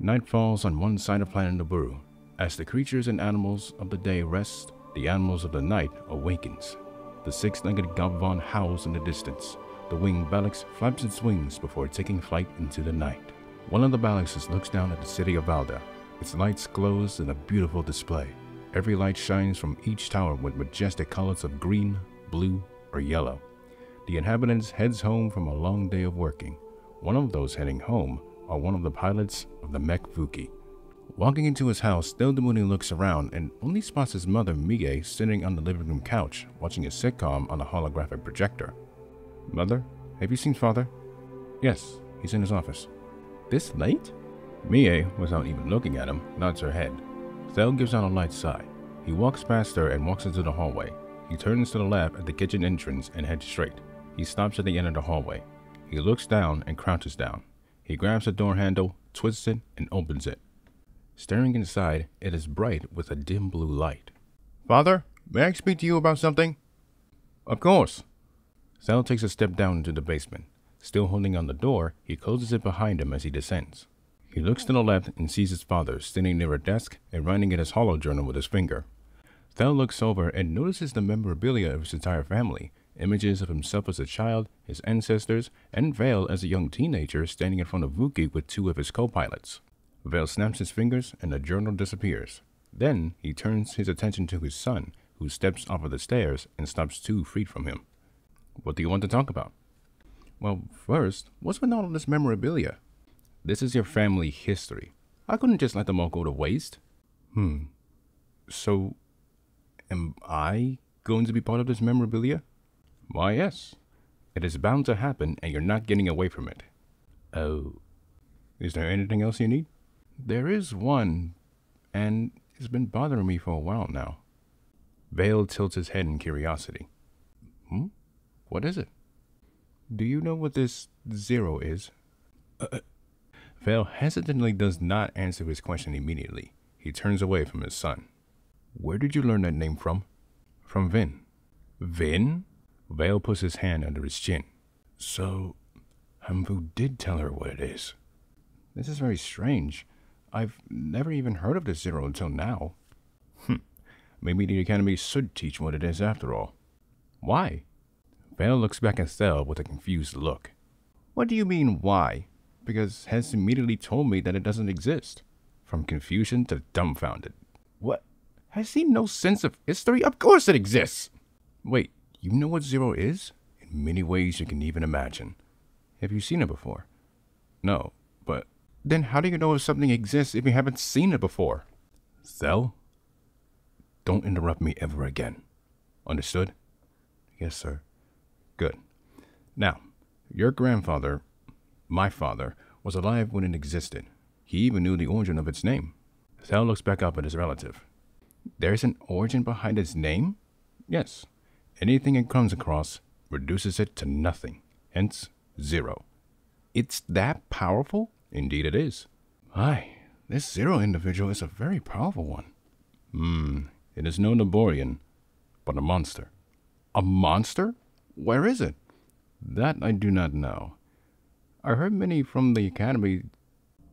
Night falls on one side of Planet Nibiru. As the creatures and animals of the day rest, the animals of the night awakens. The six-legged Gabvan howls in the distance. The winged Balax flaps its wings before taking flight into the night. One of the Balaxes looks down at the city of Valda. Its lights glows in a beautiful display. Every light shines from each tower with majestic colors of green, blue, or yellow. The inhabitants heads home from a long day of working. One of those heading home are one of the pilots of the mech Vuki. Walking into his house, Thel Domuni looks around and only spots his mother Mie sitting on the living room couch, watching a sitcom on a holographic projector. "Mother, have you seen father?" "Yes, he's in his office." "This late?" Mie, without even looking at him, nods her head. Thel gives out a light sigh. He walks past her and walks into the hallway. He turns to the left at the kitchen entrance and heads straight. He stops at the end of the hallway. He looks down and crouches down. He grabs the door handle, twists it, and opens it. Staring inside, it is bright with a dim blue light. "Father, may I speak to you about something?" "Of course." Thel takes a step down into the basement. Still holding on the door, he closes it behind him as he descends. He looks to the left and sees his father standing near a desk and writing in his hollow journal with his finger. Thel looks over and notices the memorabilia of his entire family, images of himself as a child, his ancestors, and Vale as a young teenager standing in front of Vuki with two of his co-pilots. Vale snaps his fingers and the journal disappears. Then he turns his attention to his son, who steps off of the stairs and stops 2 feet from him. "What do you want to talk about?" "Well, first, what's with all of this memorabilia?" "This is your family history. I couldn't just let them all go to waste." So, am I going to be part of this memorabilia?" "Why, yes. It is bound to happen, and you're not getting away from it." "Oh. Is there anything else you need?" "There is one, and it's been bothering me for a while now." Vale tilts his head in curiosity. What is it?" "Do you know what this 0 is?" Vale hesitantly does not answer his question immediately. He turns away from his son. "Where did you learn that name from?" "From Vhin." "Vhin?" Vale puts his hand under his chin. "So, Hamvu did tell her what it is." "This is very strange. I've never even heard of this 0 until now." Maybe the Academy should teach what it is after all." "Why?" Vale looks back at Thel with a confused look. "What do you mean, why?" "Because Hes immediately told me that it doesn't exist." From confusion to dumbfounded. "What? Has he no sense of history? Of course it exists!" "Wait, you know what 0 is?" "In many ways you can even imagine." "Have you seen it before?" "No, but then how do you know if something exists if you haven't seen it before?" "Thel, don't interrupt me ever again. Understood?" "Yes, sir." "Good. Now, your grandfather, my father, was alive when it existed. He even knew the origin of its name." Thel looks back up at his relative. "There's an origin behind its name?" "Yes. Anything it comes across reduces it to nothing. Hence, 0. "It's that powerful?" "Indeed it is." "Aye, this 0 individual is a very powerful one." It is no Niborian, but a monster." "A monster? Where is it?" "That I do not know. I heard many from the Academy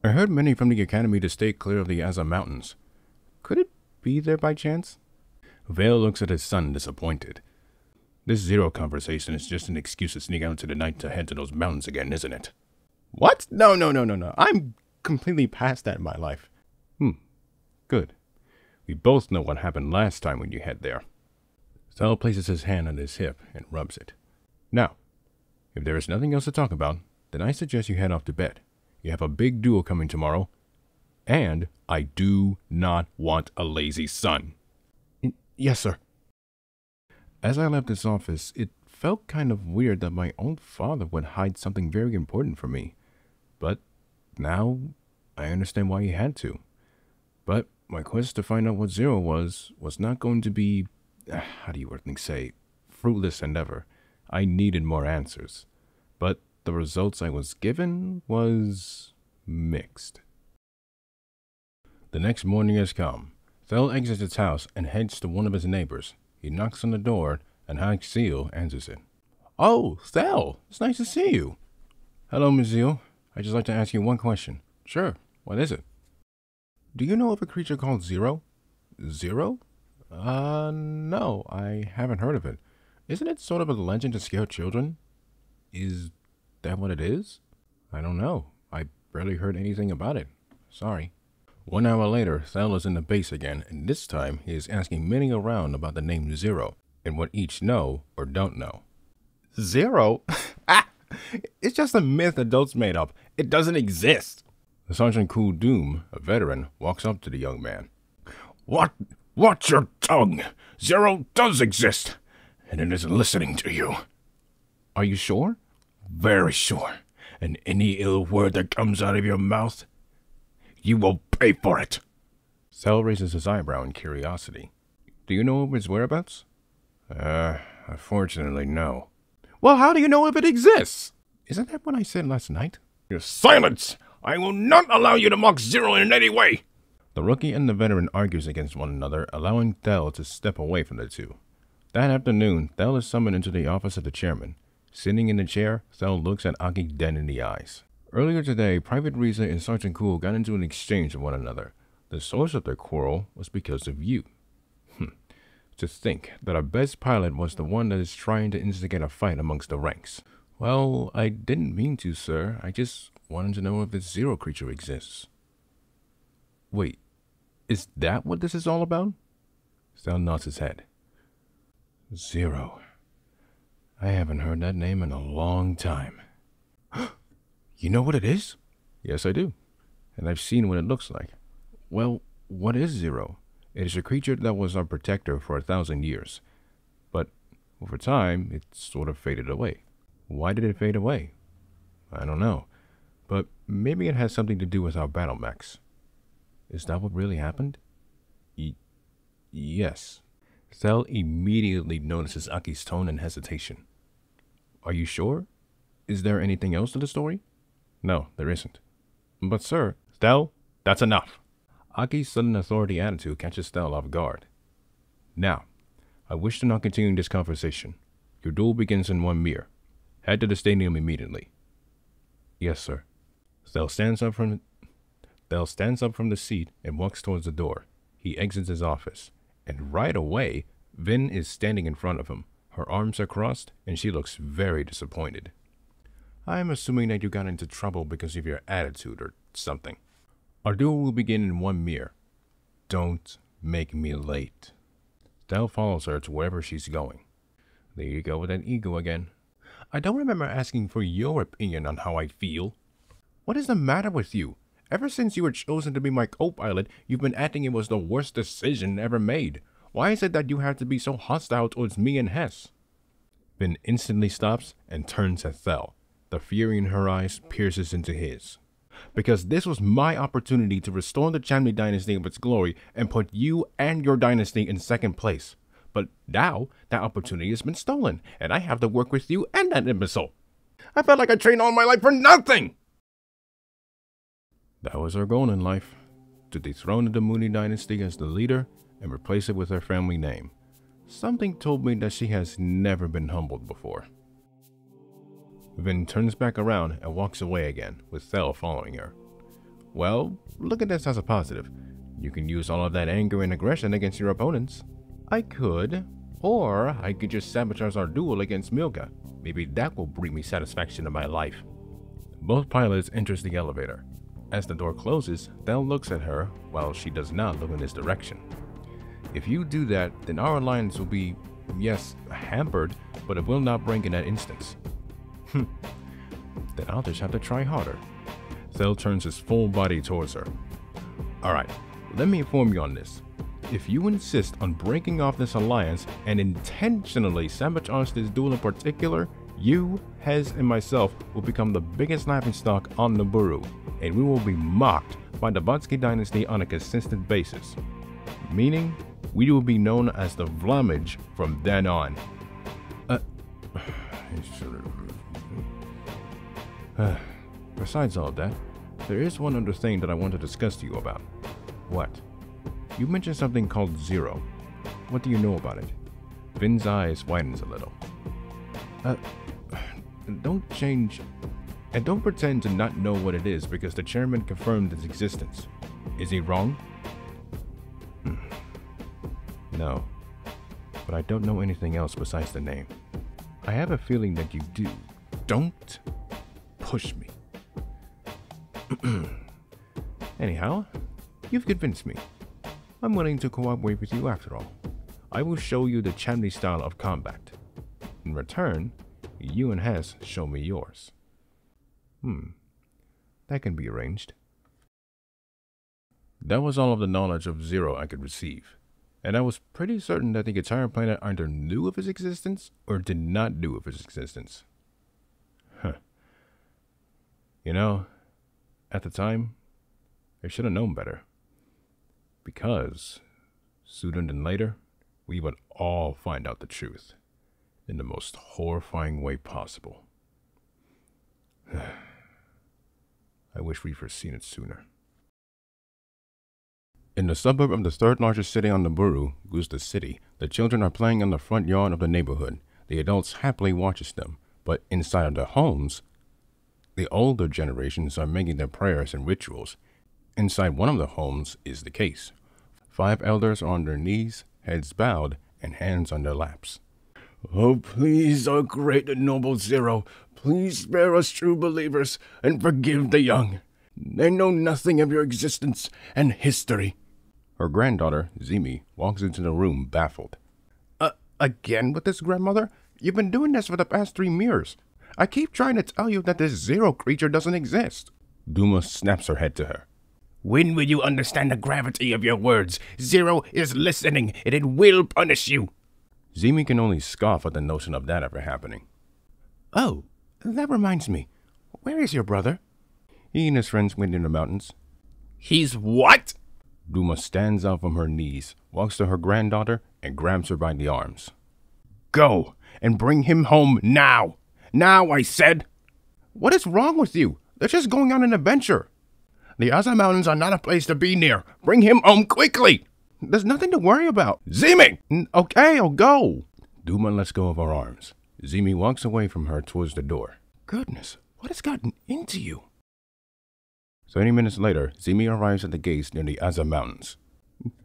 to stay clear of the Aza Mountains. Could it be there by chance?" Vale looks at his son disappointed. "This 0 conversation is just an excuse to sneak out into the night to head to those mountains again, isn't it?" "What? No. I'm completely past that in my life." Good. We both know what happened last time when you head there." Thel places his hand on his hip and rubs it. "Now, if there is nothing else to talk about, then I suggest you head off to bed. You have a big duel coming tomorrow, and I do not want a lazy son." "Yes, sir." As I left his office, it felt kind of weird that my own father would hide something very important from me. But now I understand why he had to. But my quest to find out what 0 was not going to be, fruitless endeavor. I needed more answers. But the results I was given was mixed. The next morning has come. Thel exits his house and heads to one of his neighbors. He knocks on the door, and Seal answers it. "Oh, Thel, it's nice to see you." "Hello, Ms. Zeal. I'd just like to ask you one question." "Sure, what is it?" Do you know of a creature called Zero? Zero? No, I haven't heard of it. Isn't it sort of a legend to scare children? Is that what it is? I don't know. I barely heard anything about it. Sorry. 1 hour later, Thel is in the base again, and this time he is asking many around about the name Zero and what each know or don't know. Zero? It's just a myth adults made up. It doesn't exist. Sergeant Cool Doom, a veteran, walks up to the young man. Watch your tongue. Zero does exist, and it isn't listening to you. Are you sure? Very sure. And any ill word that comes out of your mouth, you will pay for it. Thel raises his eyebrow in curiosity. Do you know of his whereabouts? Unfortunately, no. Well, how do you know if it exists? Isn't that what I said last night? Silence! I will not allow you to mock Zero in any way! The rookie and the veteran argues against one another, allowing Thel to step away from the two. That afternoon, Thel is summoned into the office of the chairman. Sitting in the chair, Thel looks at Aki dead in the eyes. Earlier today, Private Riza and Sergeant Cool got into an exchange with one another. The source of their quarrel was because of you. To think that our best pilot was the one that is trying to instigate a fight amongst the ranks. Well, I didn't mean to, sir. I just wanted to know if this Zero creature exists. Wait, is that what this is all about? Thel nods his head. Zero. I haven't heard that name in a long time. You know what it is? Yes, I do. And I've seen what it looks like. Well, what is Zero? It is a creature that was our protector for 1,000 years. But over time, it sort of faded away. Why did it fade away? I don't know. But maybe it has something to do with our battle mechs. Is that what really happened? Yes. Thel immediately notices Aki's tone and hesitation. Are you sure? Is there anything else to the story? No, there isn't. But sir, Thel, that's enough. Aki's sudden authority attitude catches Thel off guard. Now, I wish to not continue this conversation. Your duel begins in 1 mirror. Head to the stadium immediately. Yes, sir. Thel stands up from the seat and walks towards the door. He exits his office, and right away, Vhin is standing in front of him. Her arms are crossed, and she looks very disappointed. I'm assuming that you got into trouble because of your attitude or something. Our duel will begin in 1 mirror. Don't make me late. Thel follows her to wherever she's going. There you go with that ego again. I don't remember asking for your opinion on how I feel. What is the matter with you? Ever since you were chosen to be my co-pilot, you've been acting it was the worst decision ever made. Why is it that you have to be so hostile towards me and Hes? Vhin instantly stops and turns at Thel. The fury in her eyes pierces into his. Because this was my opportunity to restore the Chamni dynasty of its glory and put you and your dynasty in second place. But now, that opportunity has been stolen, and I have to work with you and that imbecile. I felt like I trained all my life for nothing! That was her goal in life, to dethrone the Domuni dynasty as the leader and replace it with her family name. Something told me that she has never been humbled before. Vhin turns back around and walks away again, with Thel following her. Well, look at this as a positive. You can use all of that anger and aggression against your opponents. I could, or I could just sabotage our duel against Milka. Maybe that will bring me satisfaction in my life. Both pilots enter the elevator. As the door closes, Thel looks at her while she does not look in this direction. If you do that, then our alliance will be, yes, hampered, but it will not break in that instance. Then I'll just have to try harder. Thel turns his full body towards her. Alright, let me inform you on this. If you insist on breaking off this alliance and intentionally sabotage this duel in particular, you, Hes, and myself will become the biggest laughingstock on Nibiru, and we will be mocked by the Vatsky dynasty on a consistent basis. Meaning, we will be known as the Vlamage from then on. Besides all of that, there is one other thing that I want to discuss to you about. What? You mentioned something called Zero. What do you know about it? Vhin's eyes widens a little. Don't change, and don't pretend to not know what it is because the chairman confirmed its existence. Is he wrong? No, but I don't know anything else besides the name. I have a feeling that you do. Don't push me. Anyhow, you've convinced me. I'm willing to cooperate with you after all. I will show you the Chamni style of combat. In return, you and Hes show me yours. That can be arranged. That was all of the knowledge of Zero I could receive, and I was pretty certain that the entire planet either knew of his existence or did not know of his existence. You know, at the time, I should have known better. Because, sooner than later, we would all find out the truth in the most horrifying way possible. I wish we'd foreseen it sooner. In the suburb of the third largest city on Nibiru, Gusta City, the children are playing in the front yard of the neighborhood. The adults happily watches them, but inside of their homes, the older generations are making their prayers and rituals. Inside one of the homes is the case. 5 elders are on their knees, heads bowed, and hands on their laps. Oh, please, our great and noble Zero, please spare us true believers and forgive the young. They know nothing of your existence and history. Her granddaughter, Zimi, walks into the room baffled. Again with this, grandmother? You've been doing this for the past 3 years. I keep trying to tell you that this Zero creature doesn't exist. Duma snaps her head to her. When will you understand the gravity of your words? Zero is listening, and it will punish you. Zimi can only scoff at the notion of that ever happening. Oh, that reminds me. Where is your brother? He and his friends went in the mountains. He's what? Duma stands up from her knees, walks to her granddaughter, and grabs her by the arms. Go, and bring him home now. Now, I said. What is wrong with you? They're just going on an adventure. The other mountains are not a place to be near. Bring him home quickly. There's nothing to worry about. Zimi! Okay, I'll go. Duma lets go of her arms. Zimi walks away from her towards the door. Goodness, what has gotten into you? 30 minutes later, Zimi arrives at the gates near the Aza Mountains.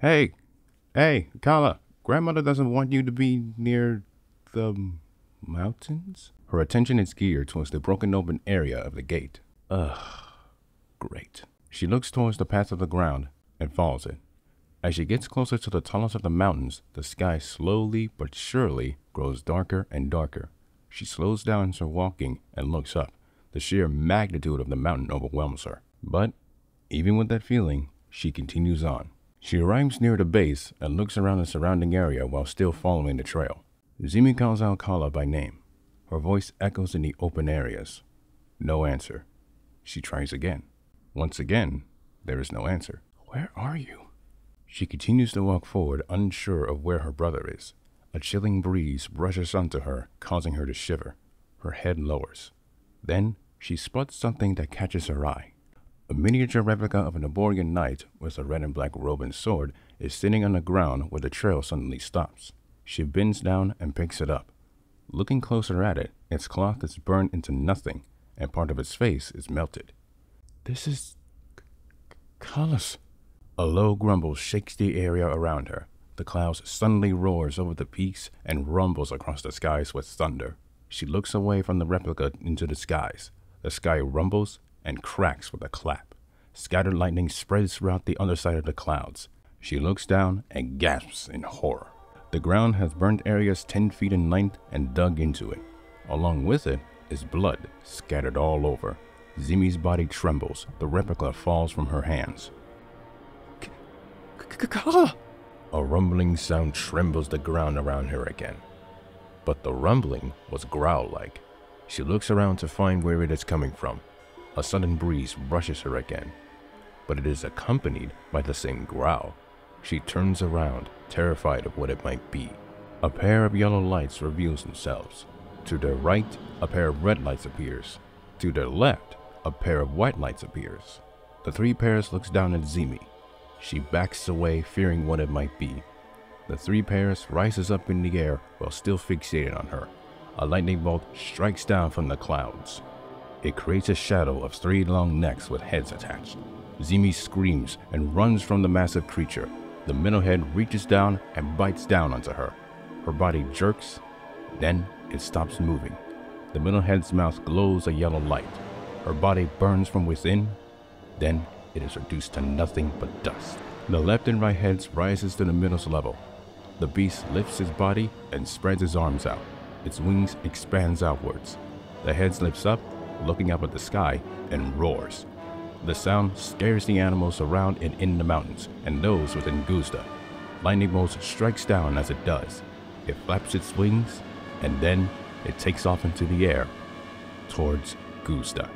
Hey, Kala, grandmother doesn't want you to be near the mountains? Her attention is geared towards the broken open area of the gate. Great. She looks towards the path of the ground and follows it. As she gets closer to the tallest of the mountains, the sky slowly but surely grows darker and darker. She slows down her walking and looks up. The sheer magnitude of the mountain overwhelms her. But, even with that feeling, she continues on. She arrives near the base and looks around the surrounding area while still following the trail. Zimi calls out Kala by name. Her voice echoes in the open areas. No answer. She tries again. Once again, there is no answer. Where are you? She continues to walk forward, unsure of where her brother is. A chilling breeze brushes onto her, causing her to shiver. Her head lowers. Then, she spots something that catches her eye. A miniature replica of an Nibirian knight with a red and black robe and sword is sitting on the ground where the trail suddenly stops. She bends down and picks it up. Looking closer at it, its cloth is burned into nothing, and part of its face is melted. This is Kala's. A low grumble shakes the area around her. The clouds suddenly roars over the peaks and rumbles across the skies with thunder. She looks away from the replica into the skies. The sky rumbles and cracks with a clap. Scattered lightning spreads throughout the underside of the clouds. She looks down and gasps in horror. The ground has burnt areas 10 feet in length and dug into it. Along with it is blood scattered all over. Zimi's body trembles. The replica falls from her hands. Kala! A rumbling sound trembles the ground around her again. But the rumbling was growl-like. She looks around to find where it is coming from. A sudden breeze brushes her again, but it is accompanied by the same growl. She turns around, terrified of what it might be. A pair of yellow lights reveals themselves. To their right, a pair of red lights appears. To their left, a pair of white lights appears. The 3 pairs looks down at Zimi. She backs away, fearing what it might be. The 3 pairs rises up in the air while still fixated on her. A lightning bolt strikes down from the clouds. It creates a shadow of 3 long necks with heads attached. Zimi screams and runs from the massive creature. The middle head reaches down and bites down onto her. Her body jerks, then it stops moving. The middle head's mouth glows a yellow light. Her body burns from within, then it is reduced to nothing but dust. The left and right heads rises to the middle's level. The beast lifts his body and spreads his arms out. Its wings expands outwards. The head lifts up, looking up at the sky, and roars. The sound scares the animals around and in the mountains, and those within Guzda. Lightning bolts strikes down as it does. It flaps its wings, and then it takes off into the air towards Guzda.